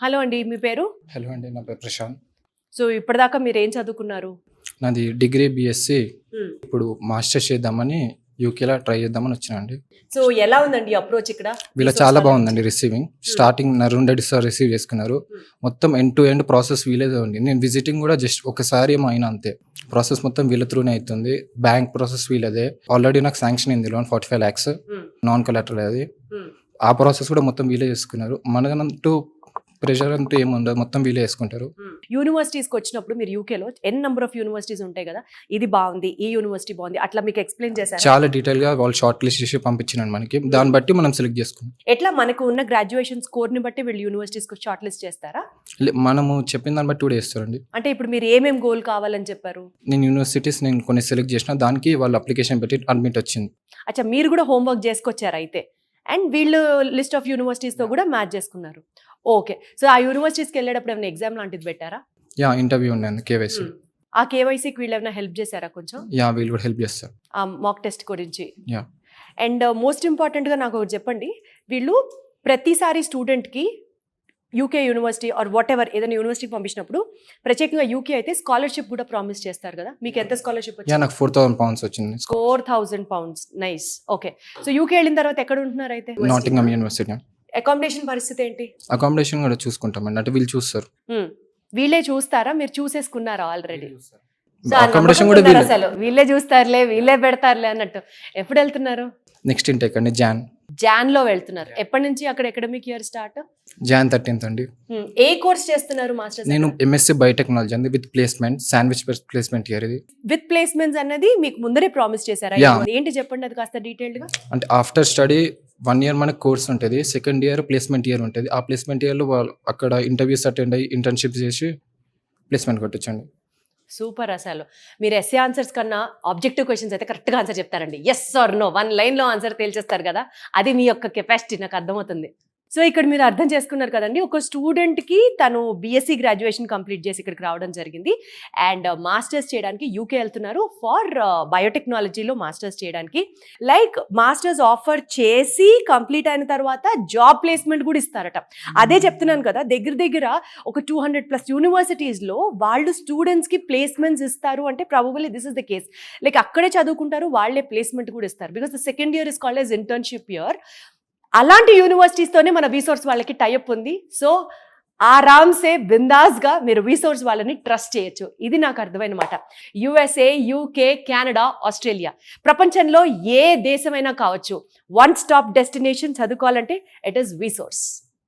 Hello అండి. మీ పేరు? Hello అండి, నా పేరు ప్రశాంత్. సో ఇప్పటిదాకా మీరేం చదువుకున్నారు? నాది డిగ్రీ బీఎస్సీ. హ్మ్. ఇప్పుడు మాస్టర్స్ చేద్దామని యూకేలో ట్రై చేద్దామని వచ్చినండి. సో ఎలా ఉందండి అప్రోచ్ ఇక్కడ? వీళ్ళ చాలా బాగుందండి receiving. Starting Narun Reddy sir receive చేసుకున్నారు. మొత్తం ఎండ్ టు ఎండ్ ప్రాసెస్ వీలేదే ఉంది. నేను విజిటింగ్ కూడా జస్ట్ ఒకసారి ఏమో అయినా అంతే. ప్రాసెస్ మొత్తం వీళ్ళ త్రూనే అవుతుంది. బ్యాంక్ ప్రాసెస్ వీళ్ళదే. ఆల్రెడీ నాకు శాంక్షన్ అయింది లోన్ 45 lakhs నాన్ కొలాటరల్. అది ఆ ప్రాసెస్ కూడా మొత్తం వీలే చేసుకున్నారు. మనకంటూ ప్రెషర్ అంటూ ఏముండదు, మొత్తం వీలే చేసుకుంటారు. యూనివర్సిటీస్కి వచ్చినప్పుడు మీరు యూకేలో నెంబర్ ఆఫ్ యూనివర్సిటీస్ ఉంటాయి కదా, ఇది బాగుంది, ఈ యూనివర్సిటీ బాగుంది, అట్లా మీకు ఎక్స్ప్లెయిన్ చేశారు? చాలా డీటెయిల్ గా వాళ్ళు షార్ట్ లిస్ట్ చేసి పంపించినారు మనకి. దాన్ని బట్టి మనం సెలెక్ట్ చేసుకున్నాం. ఎట్లా మనకు ఉన్న గ్రాడ్యుయేషన్ స్కోర్ ని బట్టి వీళ్ళు యూనివర్సిటీస్ షార్ట్ లిస్ట్ చేస్తారా? మనము చెప్పిన దాన్ని బట్టి కూడా చేస్తారండి. అంటే ఇప్పుడు మీరు ఏమేమి గోల్ కావాలని చెప్పారు? నేను కొన్ని సెలెక్ట్ చేసిన దానికి వాళ్ళు అప్లికేషన్ పెట్టి అడ్మిట్ వచ్చింది. అచ్చా, మీరు కూడా హోంవర్క్ చేసుకొచ్చారు అయితే, అండ్ వీళ్ళు లిస్ట్ ఆఫ్ యూనివర్సిటీస్ తో కూడా మ్యాచ్ చేసుకున్నారు. ఓకే. సో ఆ యూనివర్సిటీస్కి వెళ్ళేటప్పుడు ఏమైనా ఎగ్జామ్ లాంటిది పెట్టారా? ఇంటర్వ్యూ ఉండేది కేవైసీ. ఆ కేవైసీకి వీళ్ళు ఏమైనా హెల్ప్ చేశారా కొంచెం? వీళ్ళు కూడా హెల్ప్ చేస్తారు ఆ మాక్ టెస్ట్ గురించి. అండ్ మోస్ట్ ఇంపార్టెంట్గా నాకు ఒకటి చెప్పండి, వీళ్ళు ప్రతిసారి స్టూడెంట్కి UK university or whatever ఏదైనా యూనివర్సిటీకి పంపించినప్పుడు, ప్రత్యేకంగా యూకే అయితే స్కాలర్షిప్ కూడా ప్రామిస్ చేస్తారు కదా, మీకు ఎంత స్కాలర్షిప్ వచ్చింది? నాకు 4,000 pounds వచ్చింది. 4,000 pounds. Nice. Okay. So UK వెళ్ళిన తర్వాత ఎక్కడ ఉంటున్నారు అయితే? నాటింగమ్ యూనివర్సిటీ. అకామిడేషన్ పరిస్థితి ఏంటి? అకామిడేషన్ కూడా చూసుకుంటామండి, అంటే వీళ్ళు చూస్తారు. వీళ్ళే చూస్తారా, మీరు చూసేసుకున్నారా ఆల్రెడీ? అకామిడేషన్ కూడా అసలు వీళ్ళే చూస్తారులే, వీళ్ళే పెడతారులే అన్నట్టు. ఎప్పుడు వెళ్తున్నారు? నెక్స్ట్ ఇంటేక్ అండి, జాన్ లో వెళ్తున్నారు. ఎప్పటి నుంచి అక్కడ academic year start? Jan 13th అండి. ఏ కోర్స్ చేస్తున్నారు మాస్టర్స్? నేను ఎంఎస్సీ బయోటెక్నాలజీ అండి, with placement, sandwich placement year. ఇది విత్ ప్లేస్మెంట్స్ అన్నది మీకు ముందరే ప్రామిస్ చేశారా? ఏంటి చెప్పండి అది కాస్త డీటెయిల్డ్ గా. అంటే ఆఫ్టర్ స్టడీ 1 year మనకు కోర్స్ ఉంటుంది, సెకండ్ ఇయర్ ప్లేస్మెంట్ ఇయర్ ఉంటుంది. ఆ ప్లేస్మెంట్ ఇయర్లో వాళ్ళు అక్కడ ఇంటర్వ్యూస్ అటెండ్ అయ్యి ఇంటర్న్షిప్ చేసి ప్లేస్మెంట్ కొట్టొచ్చండి. సూపర్. అసలు మీరు ఎస్ఏ ఆన్సర్స్ కన్నా ఆబ్జెక్టివ్ క్వశ్చన్స్ అయితే కరెక్ట్గా ఆన్సర్ చెప్తారండి. ఎస్ ఆర్ నో 1 లైన్లో ఆన్సర్ తేల్చేస్తారు కదా, అది మీ యొక్క కెపాసిటీ నాకు అర్థమవుతుంది. సో ఇక్కడ మీరు అర్థం చేసుకున్నారు కదండి, ఒక స్టూడెంట్కి తను బీఎస్సీ గ్రాడ్యుయేషన్ కంప్లీట్ చేసి ఇక్కడికి రావడం జరిగింది, అండ్ మాస్టర్స్ చేయడానికి యూకే వెళ్తున్నారు ఫర్ బయోటెక్నాలజీలో మాస్టర్స్ చేయడానికి. లైక్ మాస్టర్స్ ఆఫర్ చేసి కంప్లీట్ అయిన తర్వాత జాబ్ ప్లేస్మెంట్ కూడా ఇస్తారట. అదే చెప్తున్నాను కదా, దగ్గర ఒక 200+ యూనివర్సిటీస్లో వాళ్ళు స్టూడెంట్స్కి ప్లేస్మెంట్స్ ఇస్తారు అంటే probably this is the case. Like అక్కడే చదువుకుంటారు, వాళ్ళే ప్లేస్మెంట్ కూడా ఇస్తారు. Because the second year is called as internship year. అలాంటి యూనివర్సిటీస్తోనే మన రీసోర్స్ వాళ్ళకి టైఅప్ ఉంది. సో ఆరామ్సే బిందాస్గా మీరు రీసోర్స్ వాళ్ళని ట్రస్ట్ చేయొచ్చు. ఇది నాకు అర్థమైన మాట. యుఎస్ఏ, యూకే, కెనడా, ఆస్ట్రేలియా, ప్రపంచంలో ఏ దేశమైనా కావచ్చు, 1 stop డెస్టినేషన్ చదువుకోవాలంటే ఇట్ ఈస్ రీసోర్స్.